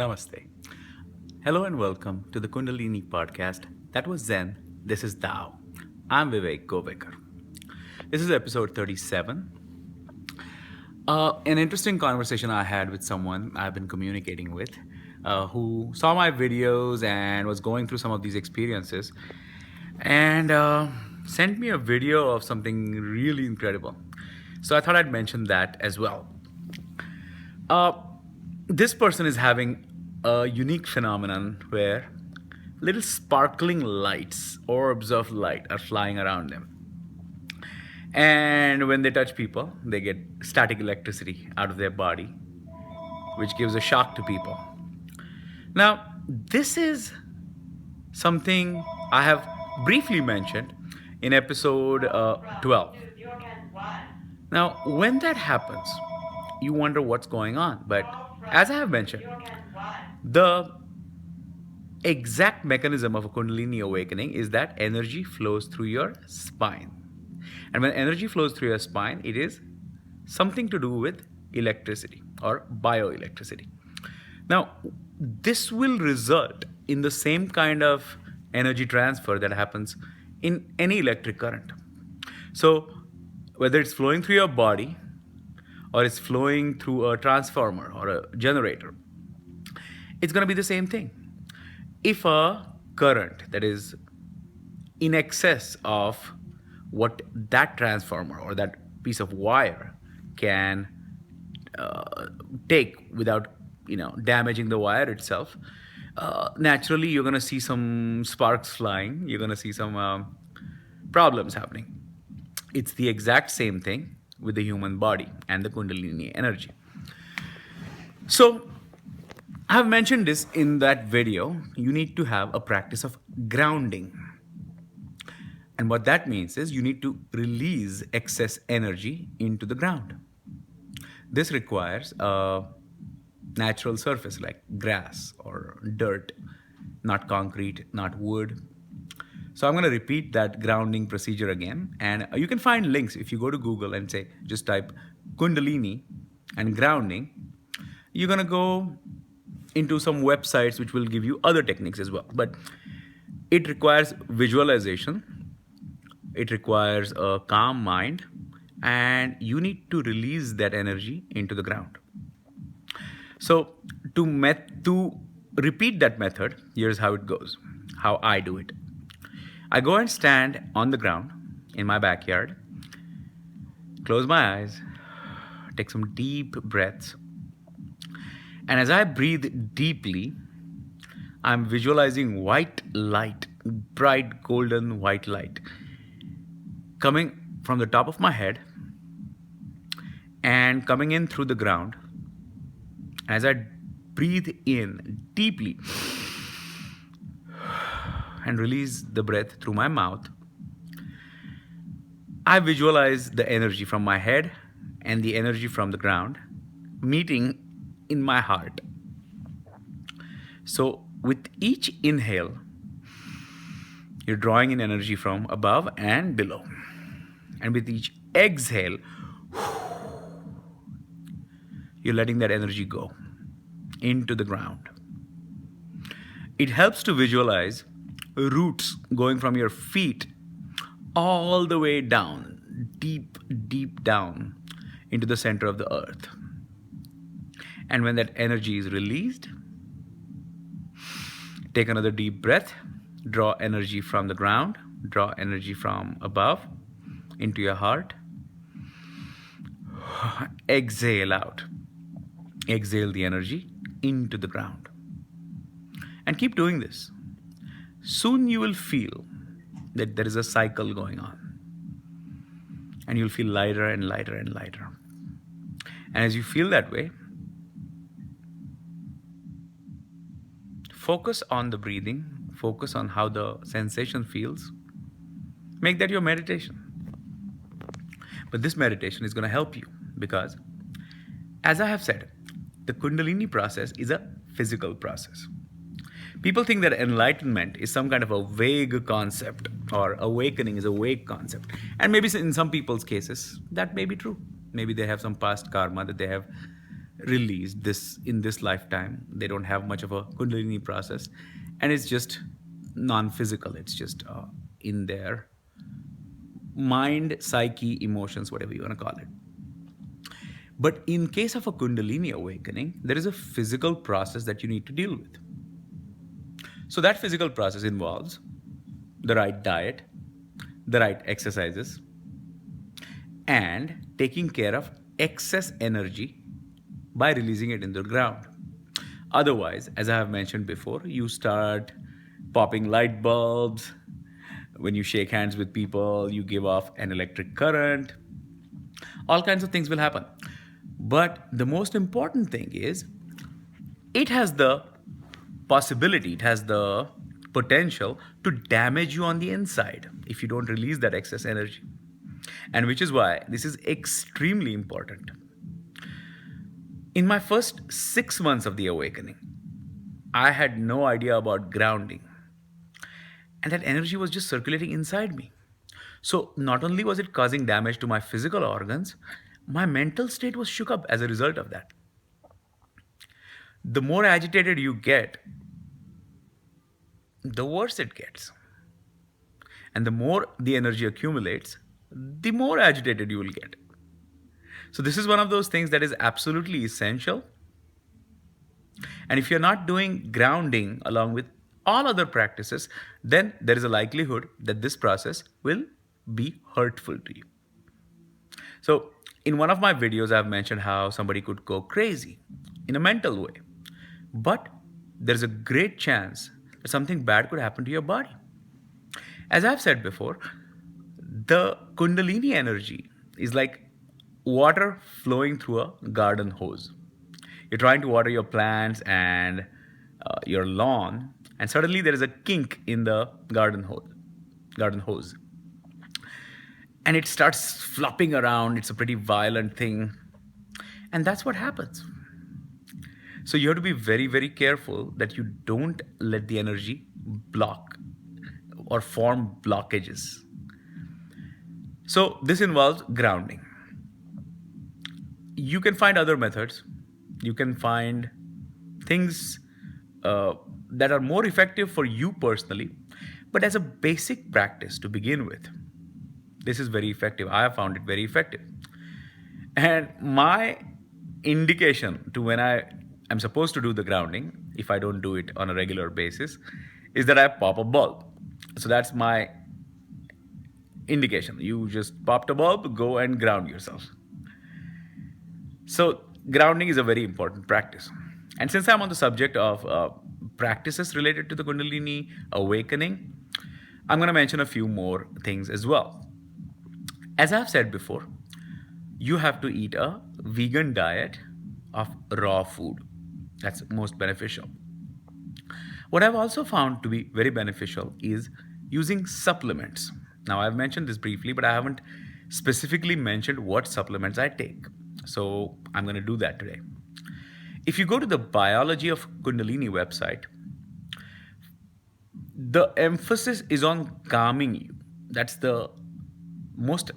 Namaste. Hello and welcome to the Kundalini podcast. That was Zen. This is Tao. I'm Vivek Govekar. This is episode 37. An interesting conversation I had with someone I've been communicating with who saw my videos and was going through some of these experiences and sent me a video of something really incredible. So I thought I'd mention that as well. Uh, this person is having a unique phenomenon where little sparkling lights, orbs of light, are flying around them. And when they touch people, they get static electricity out of their body, which gives a shock to people. Now, this is something I have briefly mentioned in episode 12. Now, when that happens, you wonder what's going on. But as I have mentioned, the exact mechanism of a Kundalini awakening is that energy flows through your spine. And when energy flows through your spine, it is something to do with electricity or bioelectricity. Now, this will result in the same kind of energy transfer that happens in any electric current. So, whether it's flowing through your body or it's flowing through a transformer or a generator, it's going to be the same thing. If a current that is in excess of what that transformer or that piece of wire can take without damaging the wire itself, naturally you're going to see some sparks flying. You're going to see some problems happening. It's the exact same thing with the human body and the Kundalini energy. So I've mentioned this in that video. You need to have a practice of grounding. And what that means is you need to release excess energy into the ground. This requires a natural surface like grass or dirt, not concrete, not wood. So I'm going to repeat that grounding procedure again. And you can find links if you go to Google and just type Kundalini and grounding. You're going to go into some websites which will give you other techniques as well. But it requires visualization. It requires a calm mind. And you need to release that energy into the ground. So to repeat that method, here's how it goes, how I do it. I go and stand on the ground in my backyard, close my eyes, take some deep breaths. And as I breathe deeply, I'm visualizing white light, bright golden white light, coming from the top of my head and coming in through the ground. As I breathe in deeply and release the breath through my mouth, I visualize the energy from my head and the energy from the ground meeting in my heart. So with each inhale, you're drawing in energy from above and below. And with each exhale, you're letting that energy go into the ground. It helps to visualize roots going from your feet all the way down, deep, deep down into the center of the earth. And when that energy is released, take another deep breath, draw energy from the ground, draw energy from above into your heart. Exhale out. Exhale the energy into the ground. And keep doing this. Soon you will feel that there is a cycle going on. And you'll feel lighter and lighter and lighter. And as you feel that way, focus on the breathing, focus on how the sensation feels. Make that your meditation. But this meditation is going to help you because, as I have said, the Kundalini process is a physical process. People think that enlightenment is some kind of a vague concept or awakening is a vague concept. And maybe in some people's cases, that may be true. Maybe they have some past karma that they have released this in this lifetime. They don't have much of a Kundalini process, and it's just non-physical. It's just in their mind, psyche, emotions, whatever you want to call it. But in case of a Kundalini awakening, there is a physical process that you need to deal with. So that physical process involves the right diet, the right exercises, and taking care of excess energy by releasing it in the ground. Otherwise, as I have mentioned before, you start popping light bulbs. When you shake hands with people, you give off an electric current. All kinds of things will happen. But the most important thing is it has the possibility, it has the potential to damage you on the inside if you don't release that excess energy. And which is why this is extremely important. In my first 6 months of the awakening, I had no idea about grounding. And that energy was just circulating inside me. So not only was it causing damage to my physical organs, my mental state was shook up as a result of that. The more agitated you get, the worse it gets. And the more the energy accumulates, the more agitated you will get. So this is one of those things that is absolutely essential. And if you're not doing grounding along with all other practices, then there is a likelihood that this process will be hurtful to you. So in one of my videos, I've mentioned how somebody could go crazy in a mental way. But there's a great chance that something bad could happen to your body. As I've said before, the Kundalini energy is like water flowing through a garden hose. You're trying to water your plants and your lawn, and suddenly there is a kink in the garden hose. And it starts flopping around. It's a pretty violent thing. And that's what happens. So you have to be very, very careful that you don't let the energy block or form blockages. So this involves grounding. You can find other methods. You can find things that are more effective for you personally. But as a basic practice to begin with, this is very effective. I have found it very effective. And my indication to when I am supposed to do the grounding, if I don't do it on a regular basis, is that I pop a bulb. So that's my indication. You just popped a bulb, go and ground yourself. So grounding is a very important practice. And since I'm on the subject of practices related to the Kundalini awakening, I'm going to mention a few more things as well. As I've said before, you have to eat a vegan diet of raw food. That's most beneficial. What I've also found to be very beneficial is using supplements. Now, I've mentioned this briefly, but I haven't specifically mentioned what supplements I take. So I'm going to do that today. If you go to the Biology of Kundalini website, the emphasis is on calming you. That's the most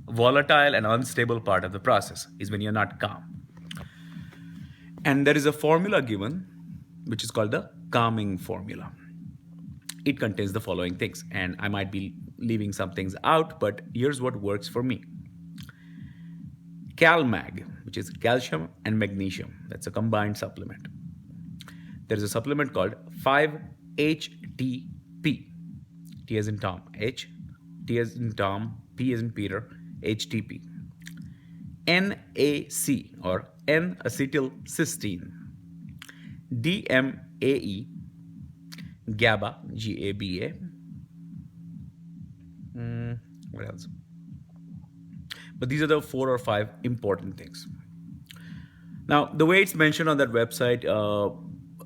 volatile and unstable part of the process, is when you're not calm. And there is a formula given, which is called the calming formula. It contains the following things, and I might be leaving some things out, but here's what works for me. CalMag, which is calcium and magnesium. That's a combined supplement. There is a supplement called 5-HTP. T as in Tom, H, T as in Tom, P as in Peter, HTP. NAC or N-acetylcysteine. DMAE, GABA, GABA. What else? But these are the 4 or 5 important things. Now, the way it's mentioned on that website,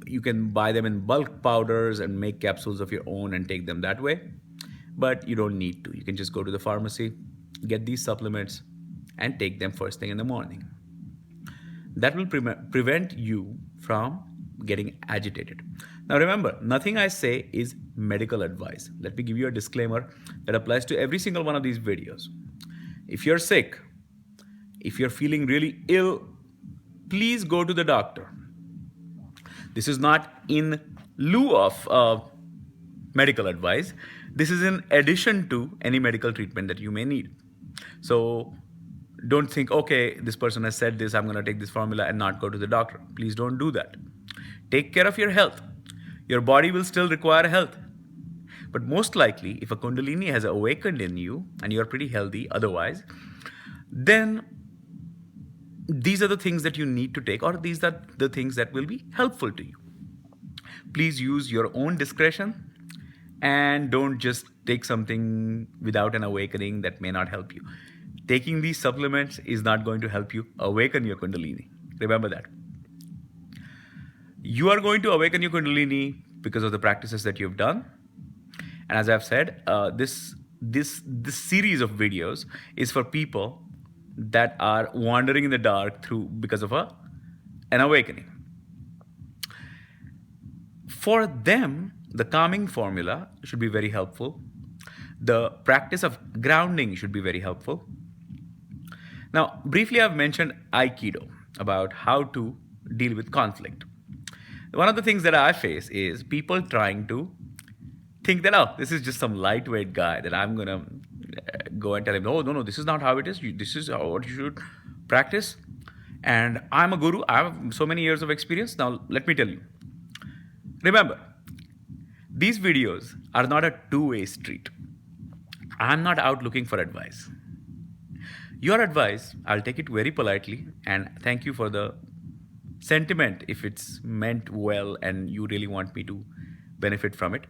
you can buy them in bulk powders and make capsules of your own and take them that way. But you don't need to. You can just go to the pharmacy, get these supplements, and take them first thing in the morning. That will prevent you from getting agitated. Now remember, nothing I say is medical advice. Let me give you a disclaimer that applies to every single one of these videos. If you're sick, if you're feeling really ill, please go to the doctor. This is not in lieu of medical advice. This is in addition to any medical treatment that you may need. So don't think, okay, this person has said this, I'm going to take this formula and not go to the doctor. Please don't do that. Take care of your health. Your body will still require health. But most likely, if a Kundalini has awakened in you and you're pretty healthy otherwise, then these are the things that you need to take, or these are the things that will be helpful to you. Please use your own discretion and don't just take something without an awakening that may not help you. Taking these supplements is not going to help you awaken your Kundalini. Remember that. You are going to awaken your Kundalini because of the practices that you've done. And as I've said, this series of videos is for people that are wandering in the dark because of an awakening. For them, the calming formula should be very helpful. The practice of grounding should be very helpful. Now, briefly, I've mentioned Aikido, about how to deal with conflict. One of the things that I face is people trying to think that, oh, this is just some lightweight guy that I'm going to go and tell him, oh, no, this is not how it is. This is what you should practice. And I'm a guru. I have so many years of experience. Now, let me tell you. Remember, these videos are not a two-way street. I'm not out looking for advice. Your advice, I'll take it very politely and thank you for the sentiment if it's meant well and you really want me to benefit from it.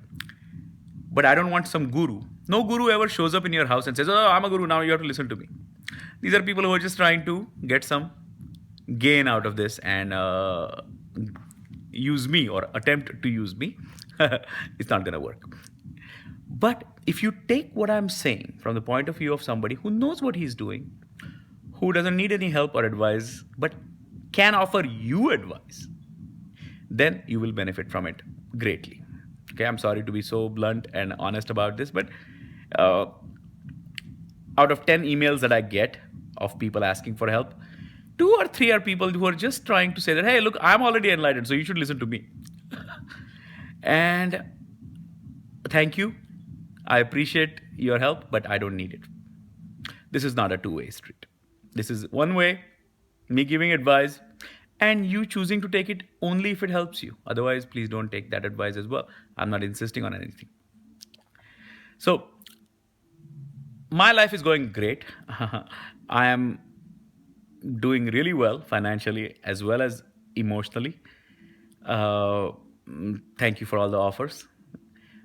But I don't want some guru. No guru ever shows up in your house and says, oh, I'm a guru, now you have to listen to me. These are people who are just trying to get some gain out of this and use me or attempt to use me. It's not going to work. But if you take what I'm saying from the point of view of somebody who knows what he's doing, who doesn't need any help or advice, but can offer you advice, then you will benefit from it greatly. Okay, I'm sorry to be so blunt and honest about this, but out of 10 emails that I get of people asking for help, 2 or 3 are people who are just trying to say that, hey, look, I'm already enlightened, so you should listen to me. And thank you. I appreciate your help, but I don't need it. This is not a two-way street. This is one way, me giving advice, and you choosing to take it only if it helps you. Otherwise, please don't take that advice as well. I'm not insisting on anything. So, my life is going great. I am doing really well financially as well as emotionally. Thank you for all the offers.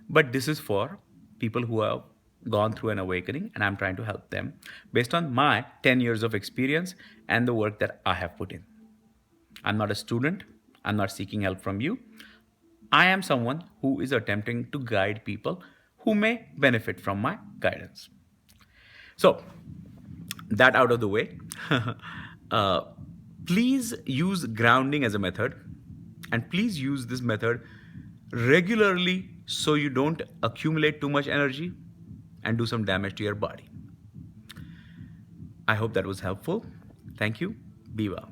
But this is for people who have gone through an awakening, and I'm trying to help them based on my 10 years of experience and the work that I have put in. I'm not a student. I'm not seeking help from you. I am someone who is attempting to guide people who may benefit from my guidance. So, that out of the way, please use grounding as a method, and please use this method regularly so you don't accumulate too much energy and do some damage to your body. I hope that was helpful. Thank you. Be well.